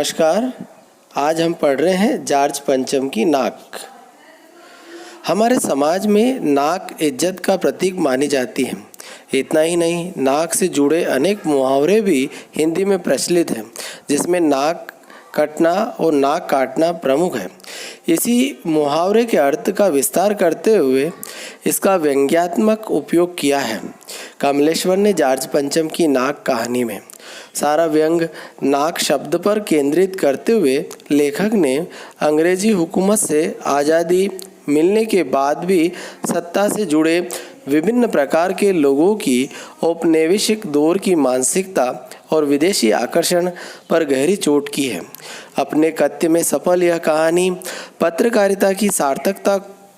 नमस्कार। आज हम पढ़ रहे हैं जॉर्ज पंचम की नाक। हमारे समाज में नाक इज्जत का प्रतीक मानी जाती है। इतना ही नहीं, नाक से जुड़े अनेक मुहावरे भी हिंदी में प्रचलित हैं, जिसमें नाक कटना और नाक काटना प्रमुख है। इसी मुहावरे के अर्थ का विस्तार करते हुए इसका व्यंग्यात्मक उपयोग किया है कमलेश्वर ने जॉर्ज पंचम की नाक कहानी में। सारा व्यंग नाक शब्द पर केंद्रित करते हुए लेखक ने अंग्रेजी हुकूमत से आज़ादी मिलने के बाद भी सत्ता से जुड़े विभिन्न प्रकार के लोगों की औपनिवेशिक दौर की मानसिकता और विदेशी आकर्षण पर गहरी चोट की है। अपने कथ्य में सफल यह कहानी पत्रकारिता की सार्थकता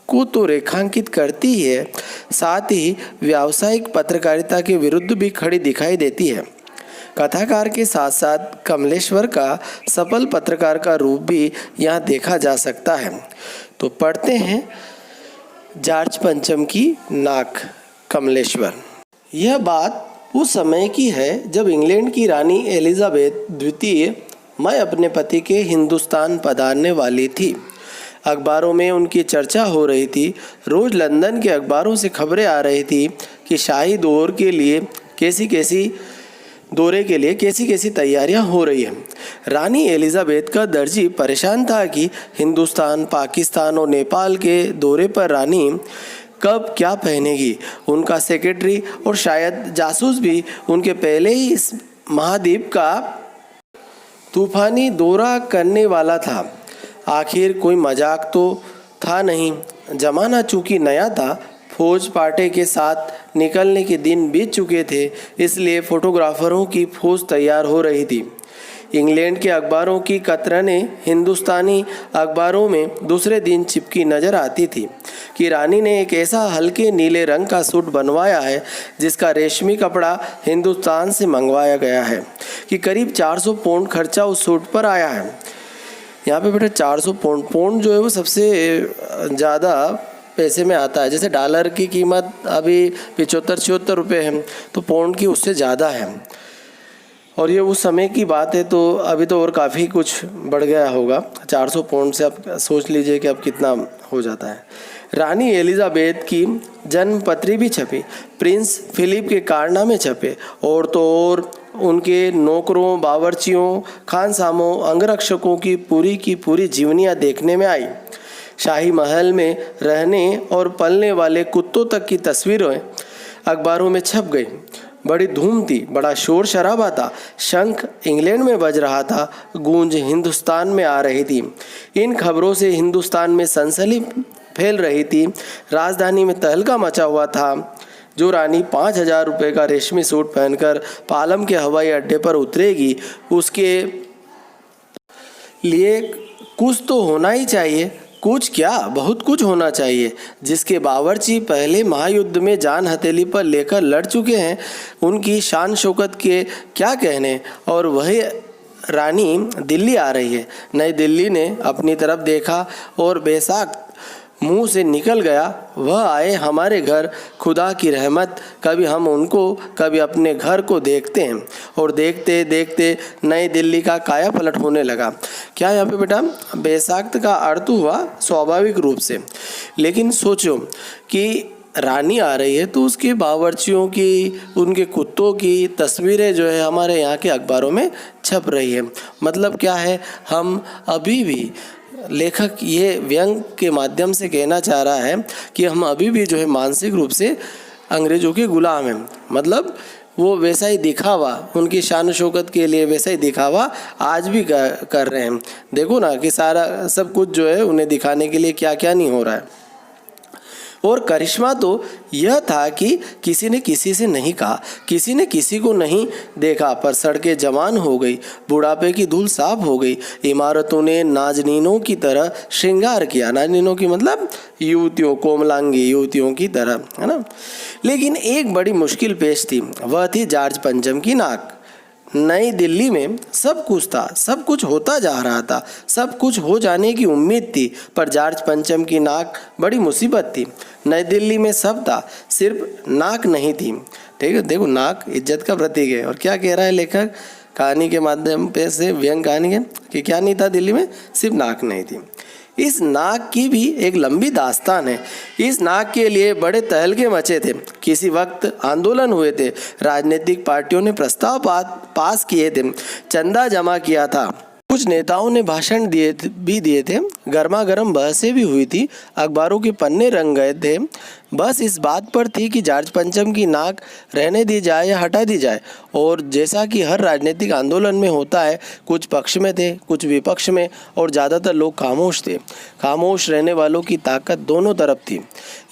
को तो रेखांकित करती ही है, साथ ही व्यावसायिक पत्रकारिता के विरुद्ध भी खड़ी दिखाई देती है। कथाकार के साथ साथ कमलेश्वर का सफल पत्रकार का रूप भी यहाँ देखा जा सकता है। तो पढ़ते हैं जॉर्ज पंचम की नाक। कमलेश्वर। यह बात उस समय की है जब इंग्लैंड की रानी एलिजाबेथ द्वितीय मैं अपने पति के हिंदुस्तान पधारने वाली थी। अखबारों में उनकी चर्चा हो रही थी। रोज़ लंदन के अखबारों से खबरें आ रही थी कि शाही दौरे के लिए कैसी तैयारियां हो रही हैं। रानी एलिजाबेथ का दर्जी परेशान था कि हिंदुस्तान, पाकिस्तान और नेपाल के दौरे पर रानी कब क्या पहनेगी। उनका सेक्रेटरी और शायद जासूस भी उनके पहले ही इस महाद्वीप का तूफानी दौरा करने वाला था। आखिर कोई मजाक तो था नहीं। जमाना चूंकि नया था, फौज पाटे के साथ निकलने के दिन बीत चुके थे, इसलिए फोटोग्राफरों की फौज तैयार हो रही थी। इंग्लैंड के अखबारों की कतरनें हिंदुस्तानी अखबारों में दूसरे दिन चिपकी नज़र आती थी कि रानी ने एक ऐसा हल्के नीले रंग का सूट बनवाया है जिसका रेशमी कपड़ा हिंदुस्तान से मंगवाया गया है कि करीब 400 पाउंड खर्चा उस सूट पर आया है। यहाँ पे बेटा 400 पाउंड जो है वो सबसे ज़्यादा पैसे में आता है। जैसे डॉलर की कीमत अभी 75-76 रुपये है, तो पाउंड की उससे ज़्यादा है। और ये उस समय की बात है, तो अभी तो और काफ़ी कुछ बढ़ गया होगा। 400 पाउंड से आप सोच लीजिए कि अब कितना हो जाता है। रानी एलिजाबेथ की जन्मपत्री भी छपी, प्रिंस फिलिप के कारनामे छपे, और तो और उनके नौकरों, बावर्चियों, खानसामों, अंगरक्षकों की पूरी जीवनियाँ देखने में आई। शाही महल में रहने और पलने वाले कुत्तों तक की तस्वीरें अखबारों में छप गई। बड़ी धूम थी, बड़ा शोर शराबा था। शंख इंग्लैंड में बज रहा था, गूंज हिंदुस्तान में आ रही थी। इन खबरों से हिंदुस्तान में सनसनी फैल रही थी। राजधानी में तहलका मचा हुआ था। जो रानी 5,000 रुपये का रेशमी सूट पहनकर पालम के हवाई अड्डे पर उतरेगी, उसके लिए कुछ तो होना ही चाहिए। कुछ क्या, बहुत कुछ होना चाहिए। जिसके बावर्ची पहले महायुद्ध में जान हथेली पर लेकर लड़ चुके हैं, उनकी शान शौकत के क्या कहने। और वही रानी दिल्ली आ रही है। नई दिल्ली ने अपनी तरफ देखा और बेसाख्त मुंह से निकल गया, वह आए हमारे घर, खुदा की रहमत। कभी हम उनको, कभी अपने घर को देखते हैं। और देखते देखते नई दिल्ली का काया पलट होने लगा। क्या यहाँ पे बेटा बेसाख्त का अर्थ हुआ स्वाभाविक रूप से। लेकिन सोचो कि रानी आ रही है तो उसके बावर्चियों की, उनके कुत्तों की तस्वीरें जो है हमारे यहाँ के अखबारों में छप रही है। मतलब क्या है, हम अभी भी, लेखक ये व्यंग के माध्यम से कहना चाह रहा है कि हम अभी भी जो है मानसिक रूप से अंग्रेज़ों के गुलाम हैं। मतलब वो वैसा ही दिखावा, उनकी शान शौकत के लिए वैसा ही दिखावा आज भी कर रहे हैं। देखो ना कि सारा सब कुछ जो है उन्हें दिखाने के लिए क्या क्या नहीं हो रहा है। और करिश्मा तो यह था कि किसी ने किसी से नहीं कहा, किसी ने किसी को नहीं देखा, पर सड़कें जवान हो गई, बुढ़ापे की धूल साफ हो गई। इमारतों ने नाजनीनों की तरह श्रृंगार किया। नाजनीनों की मतलब युवतियों, कोमलांगी युवतियों की तरह, है ना। लेकिन एक बड़ी मुश्किल पेश थी, वह थी जॉर्ज पंचम की नाक। नई दिल्ली में सब कुछ था, सब कुछ होता जा रहा था, सब कुछ हो जाने की उम्मीद थी, पर जॉर्ज पंचम की नाक बड़ी मुसीबत थी। नई दिल्ली में सब था, सिर्फ नाक नहीं थी। ठीक है, देखो नाक इज्जत का प्रतीक है। और क्या कह रहा है लेखक, कहानी के माध्यम पे से व्यंग कहानी है कि क्या नहीं था दिल्ली में, सिर्फ नाक नहीं थी। इस नाक की भी एक लंबी दास्तान है। इस नाक के लिए बड़े तहलके मचे थे। किसी वक्त आंदोलन हुए थे, राजनीतिक पार्टियों ने प्रस्ताव पास किए थे, चंदा जमा किया था, कुछ नेताओं ने भाषण दिए थे, गर्मा गर्म बहसें भी हुई थी, अखबारों के पन्ने रंग गए थे। बस इस बात पर थी कि जॉर्ज पंचम की नाक रहने दी जाए या हटा दी जाए। और जैसा कि हर राजनीतिक आंदोलन में होता है, कुछ पक्ष में थे, कुछ विपक्ष में, और ज़्यादातर लोग खामोश थे। खामोश रहने वालों की ताकत दोनों तरफ थी।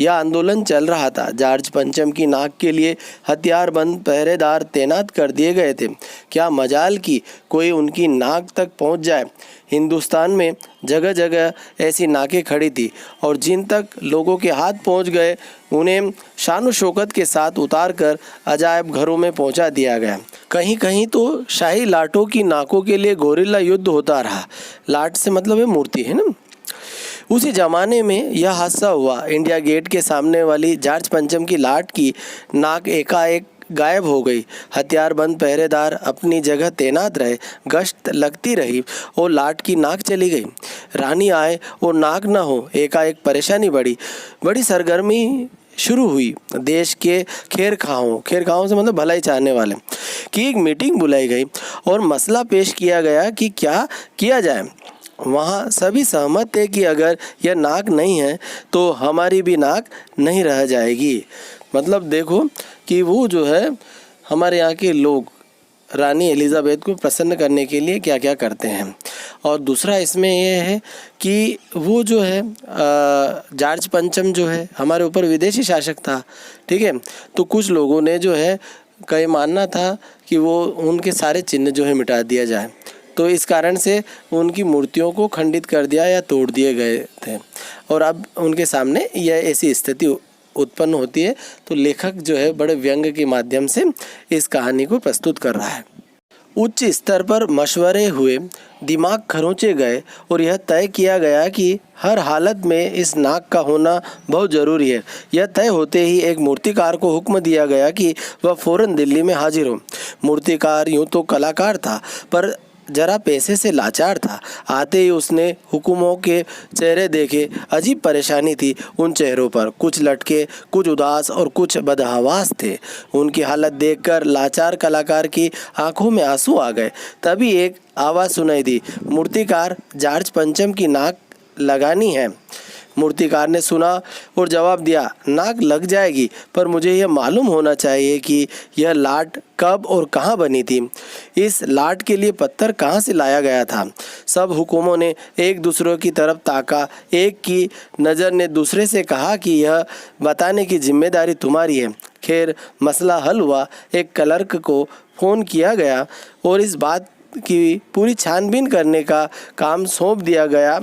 यह आंदोलन चल रहा था। जॉर्ज पंचम की नाक के लिए हथियारबंद पहरेदार तैनात कर दिए गए थे। क्या मजाल कि कोई उनकी नाक तक पहुंच जाए। हिंदुस्तान में जगह जगह ऐसी नाकें खड़ी थी और जिन तक लोगों के हाथ पहुंच गए उन्हें शान शौकत के साथ उतार कर अजायब घरों में पहुंचा दिया गया। कहीं कहीं तो शाही लाटों की नाकों के लिए गोरिल्ला युद्ध होता रहा। लाट से मतलब है मूर्ति, है ना। उसी जमाने में यह हादसा हुआ। इंडिया गेट के सामने वाली जॉर्ज पंचम की लाट की नाक एकाएक गायब हो गई। हथियारबंद पहरेदार अपनी जगह तैनात रहे, गश्त लगती रही और लाट की नाक चली गई। रानी आए और नाक न हो, एकाएक परेशानी बड़ी सरगर्मी शुरू हुई। देश के खेरखाओं से मतलब भलाई चाहने वाले की एक मीटिंग बुलाई गई और मसला पेश किया गया कि क्या किया जाए। वहाँ सभी सहमत थे कि अगर यह नाक नहीं है तो हमारी भी नाक नहीं रह जाएगी। मतलब देखो कि वो जो है हमारे यहाँ के लोग रानी एलिज़ाबेथ को प्रसन्न करने के लिए क्या क्या करते हैं। और दूसरा इसमें यह है कि वो जो है जॉर्ज पंचम जो है हमारे ऊपर विदेशी शासक था, ठीक है। तो कुछ लोगों ने जो है कई मानना था कि वो उनके सारे चिन्ह जो है मिटा दिया जाए। तो इस कारण से उनकी मूर्तियों को खंडित कर दिया या तोड़ दिए गए थे। और अब उनके सामने यह ऐसी स्थिति उत्पन्न होती है। तो लेखक जो है बड़े व्यंग के माध्यम से इस कहानी को प्रस्तुत कर रहा है। उच्च स्तर पर मशवरे हुए, दिमाग खरोंचे गए और यह तय किया गया कि हर हालत में इस नाक का होना बहुत ज़रूरी है। यह तय होते ही एक मूर्तिकार को हुक्म दिया गया कि वह फ़ौरन दिल्ली में हाजिर हो। मूर्तिकार यूँ तो कलाकार था पर जरा पैसे से लाचार था। आते ही उसने हुकुमों के चेहरे देखे। अजीब परेशानी थी उन चेहरों पर, कुछ लटके, कुछ उदास और कुछ बदहवास थे। उनकी हालत देखकर लाचार कलाकार की आंखों में आंसू आ गए। तभी एक आवाज़ सुनाई दी, मूर्तिकार, जॉर्ज पंचम की नाक लगानी है। मूर्तिकार ने सुना और जवाब दिया, नाक लग जाएगी, पर मुझे यह मालूम होना चाहिए कि यह लाट कब और कहाँ बनी थी। इस लाट के लिए पत्थर कहाँ से लाया गया था। सब हुकुमों ने एक दूसरे की तरफ ताका। एक की नज़र ने दूसरे से कहा कि यह बताने की जिम्मेदारी तुम्हारी है। खैर मसला हल हुआ। एक क्लर्क को फ़ोन किया गया और इस बात की पूरी छानबीन करने का काम सौंप दिया गया।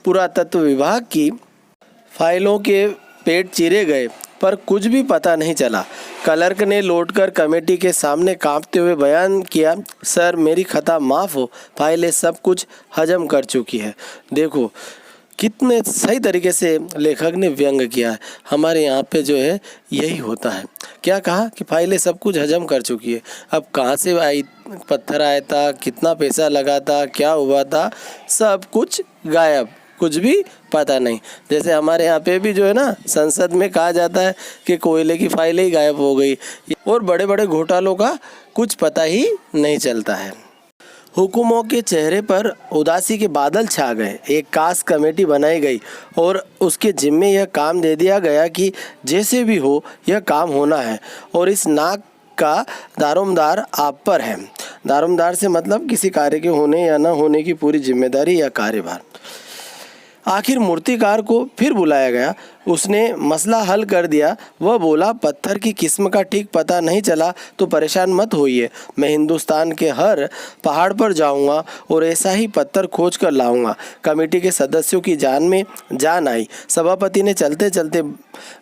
पुरातत्व विभाग की फाइलों के पेट चीरे गए पर कुछ भी पता नहीं चला। क्लर्क ने लौटकर कमेटी के सामने कांपते हुए बयान किया, सर मेरी खता माफ़ हो, फाइलें सब कुछ हजम कर चुकी है। देखो कितने सही तरीके से लेखक ने व्यंग किया है। हमारे यहाँ पे जो है यही होता है। क्या कहा कि फाइलें सब कुछ हजम कर चुकी है। अब कहाँ से आई, पत्थर आया था, कितना पैसा लगा था, क्या हुआ था, सब कुछ गायब, कुछ भी पता नहीं। जैसे हमारे यहाँ पे भी जो है ना संसद में कहा जाता है कि कोयले की फाइलें ही गायब हो गई और बड़े बड़े घोटालों का कुछ पता ही नहीं चलता है। हुकुमों के चेहरे पर उदासी के बादल छा गए। एक कास्ट कमेटी बनाई गई और उसके जिम्मे यह काम दे दिया गया कि जैसे भी हो यह काम होना है और इस नाक का दारोमदार आप पर है। दारोमदार से मतलब किसी कार्य के होने या न होने की पूरी जिम्मेदारी या कार्यभार। आखिर मूर्तिकार को फिर बुलाया गया। उसने मसला हल कर दिया। वह बोला, पत्थर की किस्म का ठीक पता नहीं चला तो परेशान मत होइए, मैं हिंदुस्तान के हर पहाड़ पर जाऊंगा और ऐसा ही पत्थर खोज कर लाऊंगा। कमेटी के सदस्यों की जान में जान आई। सभापति ने चलते चलते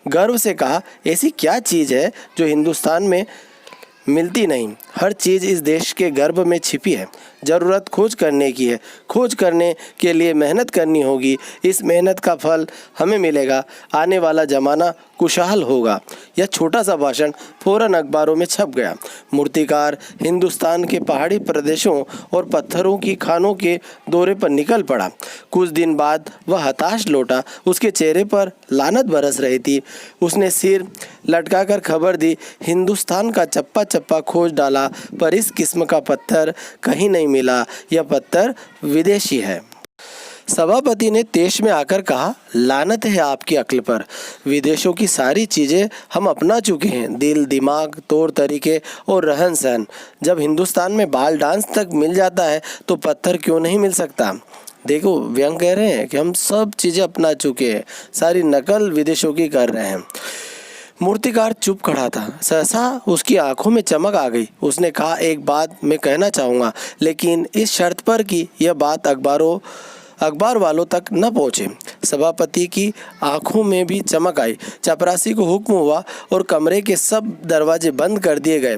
गर्व से कहा, ऐसी क्या चीज़ है जो हिंदुस्तान में मिलती नहीं। हर चीज़ इस देश के गर्भ में छिपी है। ज़रूरत खोज करने की है। खोज करने के लिए मेहनत करनी होगी। इस मेहनत का फल हमें मिलेगा। आने वाला ज़माना खुशहाल होगा। यह छोटा सा भाषण फ़ौरन अखबारों में छप गया। मूर्तिकार हिंदुस्तान के पहाड़ी प्रदेशों और पत्थरों की खानों के दौरे पर निकल पड़ा। कुछ दिन बाद वह हताश लौटा। उसके चेहरे पर लानत बरस रही थी। उसने सिर लटकाकर खबर दी, हिंदुस्तान का चप्पा चप्पा खोज डाला, पर इस किस्म का पत्थर कहीं नहीं मिला। यह पत्थर विदेशी है। सभापति ने तेश में आकर कहा, लानत है आपकी अक्ल पर। विदेशों की सारी चीज़ें हम अपना चुके हैं, दिल, दिमाग, तौर तरीके और रहन सहन। जब हिंदुस्तान में बाल डांस तक मिल जाता है तो पत्थर क्यों नहीं मिल सकता। देखो, व्यंग कह रहे हैं कि हम सब चीज़ें अपना चुके हैं, सारी नकल विदेशों की कर रहे हैं। मूर्तिकार चुप खड़ा था। सहसा उसकी आंखों में चमक आ गई। उसने कहा, एक बात मैं कहना चाहूँगा, लेकिन इस शर्त पर कि यह बात अखबार वालों तक न पहुँचे। सभापति की आंखों में भी चमक आई। चपरासी को हुक्म हुआ और कमरे के सब दरवाजे बंद कर दिए गए।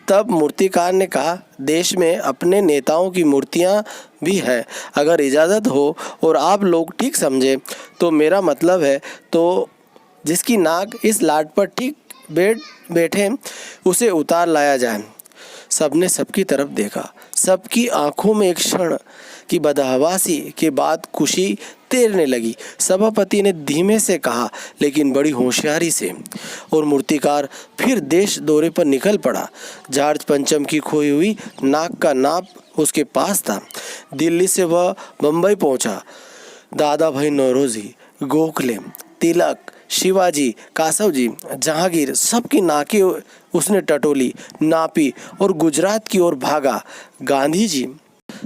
तब मूर्तिकार ने कहा, देश में अपने नेताओं की मूर्तियां भी है। अगर इजाज़त हो और आप लोग ठीक समझे तो मेरा मतलब है, तो जिसकी नाक इस लाट पर ठीक बैठे उसे उतार लाया जाए। सबने सबकी तरफ देखा। सबकी आंखों में एक क्षण की बदहवासी के बाद खुशी तैरने लगी। सभापति ने धीमे से कहा, लेकिन बड़ी होशियारी से, और मूर्तिकार फिर देश दौरे पर निकल पड़ा। जॉर्ज पंचम की खोई हुई नाक का नाप उसके पास था। दिल्ली से वह बम्बई पहुंचा। दादा भाई नौरोजी, गोखले, तिलक, शिवाजी, कासवजी, जहांगीर, सबकी नाकें उसने टटोली, नापी और गुजरात की ओर भागा। गांधी जी,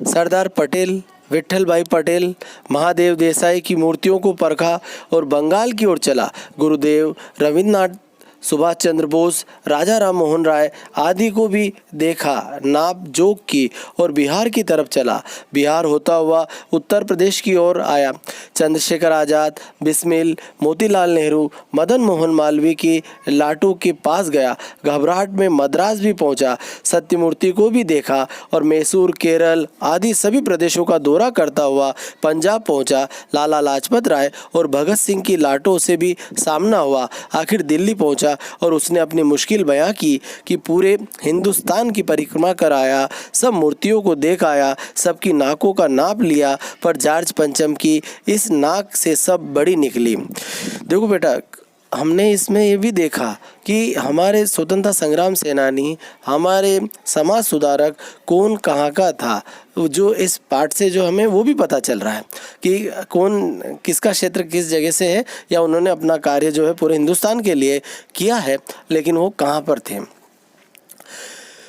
सरदार पटेल, विट्ठल भाई पटेल, महादेव देसाई की मूर्तियों को परखा और बंगाल की ओर चला। गुरुदेव, रविन्द्रनाथ, सुभाष चंद्र बोस, राजा राम मोहन राय आदि को भी देखा, नाप जोक की और बिहार की तरफ चला। बिहार होता हुआ उत्तर प्रदेश की ओर आया। चंद्रशेखर आज़ाद, बिस्मिल, मोतीलाल नेहरू, मदन मोहन मालवीय की लाटों के पास गया। घबराहट में मद्रास भी पहुंचा। सत्यमूर्ति को भी देखा और मैसूर, केरल आदि सभी प्रदेशों का दौरा करता हुआ पंजाब पहुंचा। लाला लाजपत राय और भगत सिंह की लाटों से भी सामना हुआ। आखिर दिल्ली पहुंचा और उसने अपनी मुश्किल बयां की कि पूरे हिंदुस्तान की परिक्रमा कर आया, सब मूर्तियों को देख आया, सबकी नाकों का नाप लिया, पर जॉर्ज पंचम की इस नाक से सब बड़ी निकली। देखो बेटा, हमने इसमें ये भी देखा कि हमारे स्वतंत्रता संग्राम सेनानी, हमारे समाज सुधारक कौन कहाँ का था। जो इस पाठ से जो हमें वो भी पता चल रहा है कि कौन किसका क्षेत्र किस जगह से है, या उन्होंने अपना कार्य जो है पूरे हिंदुस्तान के लिए किया है, लेकिन वो कहाँ पर थे।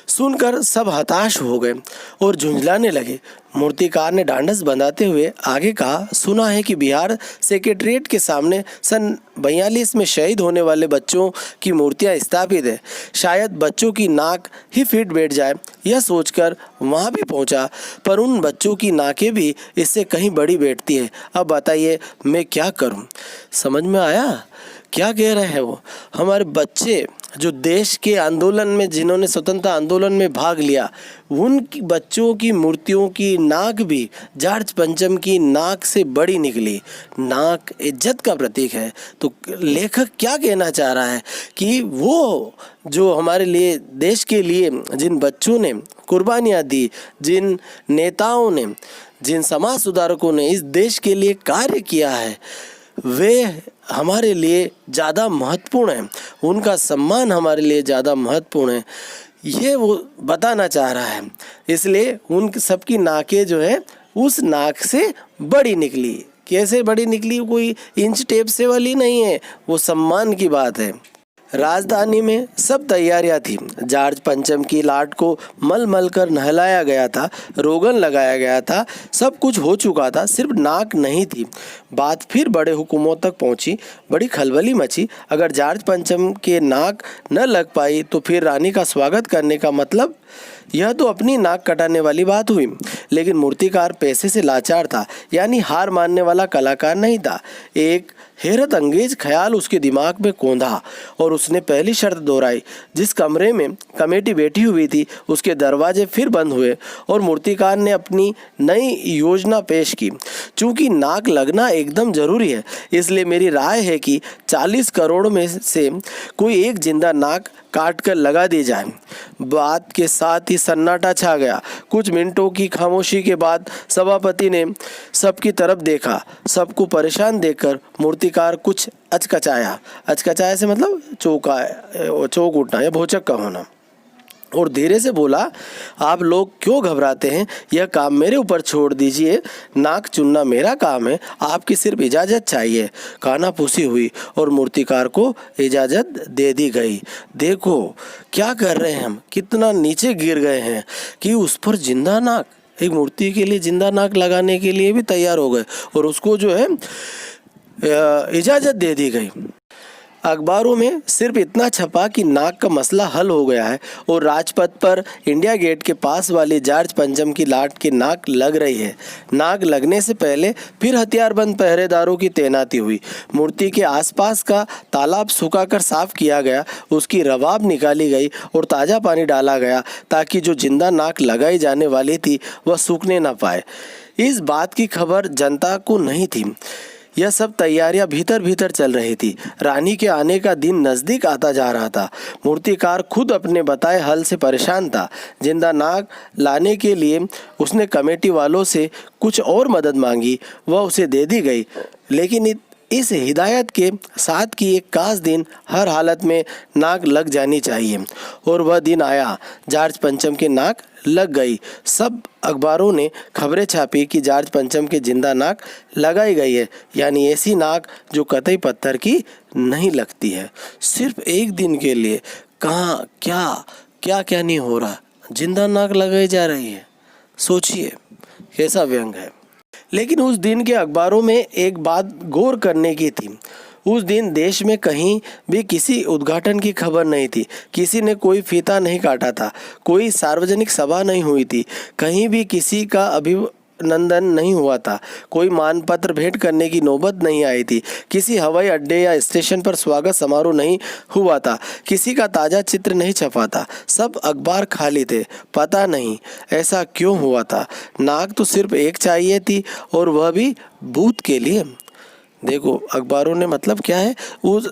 सुनकर सब हताश हो गए और झुंझलाने लगे। मूर्तिकार ने ढांढस बंधाते हुए आगे कहा, सुना है कि बिहार सेक्रेटरीट के सामने सन 42 में शहीद होने वाले बच्चों की मूर्तियां स्थापित है। शायद बच्चों की नाक ही फिट बैठ जाए। यह सोचकर वहां भी पहुंचा, पर उन बच्चों की नाकें भी इससे कहीं बड़ी बैठती है। अब बताइए मैं क्या करूं। समझ में आया क्या कह रहे हैं वो? हमारे बच्चे जो देश के आंदोलन में, जिन्होंने स्वतंत्रता आंदोलन में भाग लिया, उन बच्चों की मूर्तियों की नाक भी जॉर्ज पंचम की नाक से बड़ी निकली। नाक इज्जत का प्रतीक है। तो लेखक क्या कहना चाह रहा है कि वो जो हमारे लिए, देश के लिए जिन बच्चों ने कुर्बानियाँ दी, जिन नेताओं ने, जिन समाज सुधारकों ने इस देश के लिए कार्य किया है, वे हमारे लिए ज़्यादा महत्वपूर्ण हैं। उनका सम्मान हमारे लिए ज़्यादा महत्वपूर्ण है, ये वो बताना चाह रहा है। इसलिए उन सबकी नाकें जो है उस नाक से बड़ी निकली। कैसे बड़ी निकली? कोई इंच टेप से वाली नहीं है, वो सम्मान की बात है। राजधानी में सब तैयारियां थी। जॉर्ज पंचम की लाट को मल मल कर नहलाया गया था, रोगन लगाया गया था, सब कुछ हो चुका था, सिर्फ नाक नहीं थी। बात फिर बड़े हुकुमों तक पहुंची। बड़ी खलबली मची। अगर जॉर्ज पंचम के नाक न लग पाई तो फिर रानी का स्वागत करने का मतलब? यह तो अपनी नाक कटाने वाली बात हुई। लेकिन मूर्तिकार पैसे से लाचार था, यानी हार मानने वाला कलाकार नहीं था। एक हैरत अंगेज ख्याल उसके दिमाग में कौंधा और उसने पहली शर्त दोहराई। जिस कमरे में कमेटी बैठी हुई थी उसके दरवाजे फिर बंद हुए और मूर्तिकार ने अपनी नई योजना पेश की। चूंकि नाक लगना एकदम जरूरी है, इसलिए मेरी राय है कि 40 करोड़ में से कोई एक जिंदा नाक काट कर लगा दी जाए। बात के साथ ही सन्नाटा छा गया। कुछ मिनटों की खामोशी के बाद सभापति ने सबकी तरफ देखा। सबको परेशान देखकर मूर्तिकार कुछ अचकचाया। अचकचाया से मतलब चौंक उठना या भौचक का होना, और धीरे से बोला, आप लोग क्यों घबराते हैं? यह काम मेरे ऊपर छोड़ दीजिए। नाक चुनना मेरा काम है, आपकी सिर्फ इजाज़त चाहिए। कानाफूसी हुई और मूर्तिकार को इजाज़त दे दी गई। देखो क्या कर रहे हैं हम, कितना नीचे गिर गए हैं कि उस पर जिंदा नाक, एक मूर्ति के लिए जिंदा नाक लगाने के लिए भी तैयार हो गए और उसको जो है इजाज़त दे दी गई। अखबारों में सिर्फ इतना छपा कि नाक का मसला हल हो गया है और राजपथ पर इंडिया गेट के पास वाली जॉर्ज पंचम की लाट की नाक लग रही है। नाक लगने से पहले फिर हथियारबंद पहरेदारों की तैनाती हुई। मूर्ति के आसपास का तालाब सुखाकर साफ किया गया, उसकी रवाब निकाली गई और ताज़ा पानी डाला गया ताकि जो जिंदा नाक लगाई जाने वाली थी वह सूखने न पाए। इस बात की खबर जनता को नहीं थी। यह सब तैयारियां भीतर भीतर चल रही थी। रानी के आने का दिन नज़दीक आता जा रहा था। मूर्तिकार खुद अपने बताए हल से परेशान था। जिंदा नाक लाने के लिए उसने कमेटी वालों से कुछ और मदद मांगी, वह उसे दे दी गई, लेकिन इस हिदायत के साथ कि एक खास दिन हर हालत में नाक लग जानी चाहिए। और वह दिन आया। जॉर्ज पंचम की नाक लग गई। सब अखबारों ने खबरें छापी कि जॉर्ज पंचम की जिंदा नाक लगाई गई है, यानी ऐसी नाक जो कतई पत्थर की नहीं लगती है। सिर्फ एक दिन के लिए कहाँ क्या क्या नहीं हो रहा, जिंदा नाक लगाई जा रही है। सोचिए कैसा व्यंग है। लेकिन उस दिन के अखबारों में एक बात गौर करने की थी। उस दिन देश में कहीं भी किसी उद्घाटन की खबर नहीं थी। किसी ने कोई फीता नहीं काटा था, कोई सार्वजनिक सभा नहीं हुई थी, कहीं भी किसी का अभिनंदन नहीं हुआ था, कोई मानपत्र भेंट करने की नौबत नहीं आई थी, किसी हवाई अड्डे या स्टेशन पर स्वागत समारोह नहीं हुआ था, किसी का ताज़ा चित्र नहीं छपा था। सब अखबार खाली थे। पता नहीं ऐसा क्यों हुआ था। नाक तो सिर्फ एक चाहिए थी और वह भी भूत के लिए। देखो अखबारों ने मतलब क्या है, उस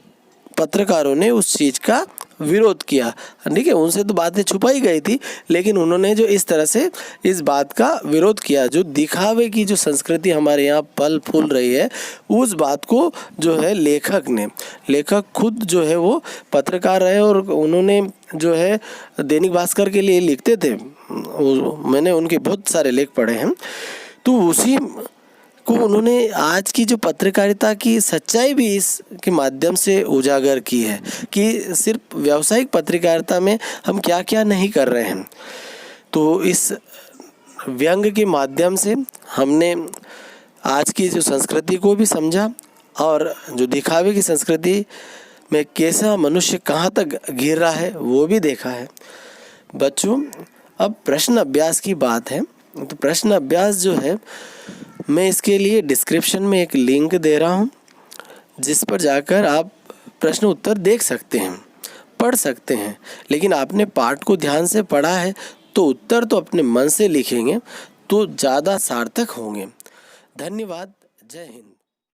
पत्रकारों ने उस चीज़ का विरोध किया। ठीक है, उनसे तो बातें छुपाई गई थी, लेकिन उन्होंने जो इस तरह से इस बात का विरोध किया, जो दिखावे की जो संस्कृति हमारे यहाँ पल फूल रही है, उस बात को जो है लेखक खुद जो है वो पत्रकार रहे और उन्होंने जो है दैनिक भास्कर के लिए लिखते थे। मैंने उनके बहुत सारे लेख पढ़े हैं। तो उसी को उन्होंने आज की जो पत्रकारिता की सच्चाई भी इसके माध्यम से उजागर की है कि सिर्फ व्यावसायिक पत्रकारिता में हम क्या क्या नहीं कर रहे हैं। तो इस व्यंग के माध्यम से हमने आज की जो संस्कृति को भी समझा और जो दिखावे की संस्कृति में कैसा मनुष्य कहाँ तक गिर रहा है वो भी देखा है। बच्चों, अब प्रश्न अभ्यास की बात है। तो प्रश्न अभ्यास जो है, मैं इसके लिए डिस्क्रिप्शन में एक लिंक दे रहा हूँ जिस पर जाकर आप प्रश्न उत्तर देख सकते हैं, पढ़ सकते हैं। लेकिन आपने पाठ को ध्यान से पढ़ा है तो उत्तर तो अपने मन से लिखेंगे तो ज़्यादा सार्थक होंगे। धन्यवाद। जय हिंद।